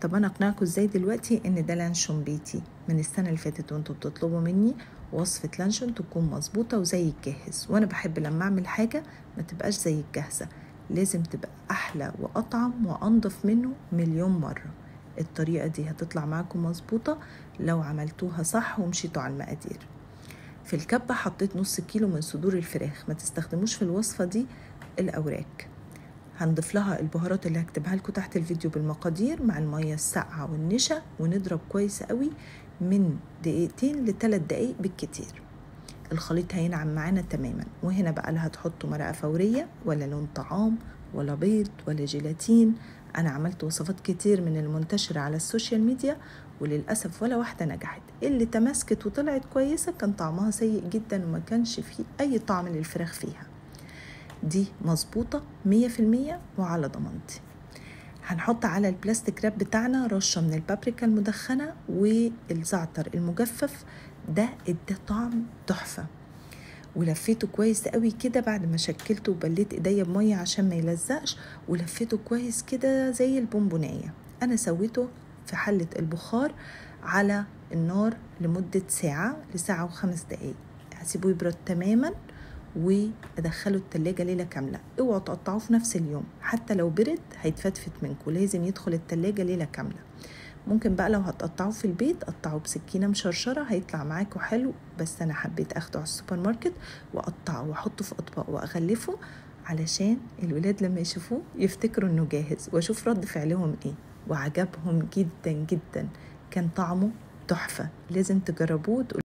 طب انا اقنعكم ازاي دلوقتي ان ده لانشون بيتي من السنه اللي فاتت وانتوا بتطلبوا مني وصفه لانشون تكون مظبوطه وزي الجاهز، وانا بحب لما اعمل حاجه ما تبقاش زي الجاهزه، لازم تبقى احلى واطعم وانضف منه مليون مره. الطريقه دي هتطلع معاكم مظبوطه لو عملتوها صح ومشيتوا على المقادير. في الكبه حطيت نص كيلو من صدور الفراخ، ما تستخدموش في الوصفه دي الاوراق. هنضيف لها البهارات اللي هكتبها لكم تحت الفيديو بالمقادير مع المية الساقعة والنشا، ونضرب كويس قوي من 2 ل 3 دقايق بالكتير. الخليط هينعم معانا تماما. وهنا بقى لا هتحطوا مرقة فورية ولا لون طعام ولا بيض ولا جيلاتين. انا عملت وصفات كتير من المنتشرة على السوشيال ميديا وللأسف ولا واحدة نجحت. اللي تماسكت وطلعت كويسة كان طعمها سيء جدا وما كانش فيه اي طعم للفراخ فيها. دي مظبوطة 100% وعلى ضمانتي. هنحط على البلاستيك راب بتاعنا رشة من البابريكا المدخنة والزعتر المجفف، ده ادى طعم تحفة. ولفيته كويس قوي كده بعد ما شكلته وبليت ايديا بمية عشان ما يلزقش، ولفيته كويس كده زي البونبونية. انا سويته في حلة البخار على النار لمدة ساعة لساعة و5 دقايق. هسيبه يبرد تماما وادخله التلاجة ليلة كاملة. اوعوا تقطعوه في نفس اليوم، حتى لو برد هيتفتفت منكم، لازم يدخل التلاجة ليلة كاملة. ممكن بقى لو هتقطعوه في البيت قطعوه بسكينة مشرشرة هيطلع معاكم حلو، بس انا حبيت اخده على السوبر ماركت واقطعه واحطه في اطباق واغلفه علشان الولاد لما يشوفوه يفتكروا انه جاهز، واشوف رد فعلهم ايه. وعجبهم جدا جدا، كان طعمه تحفة. لازم تجربوه.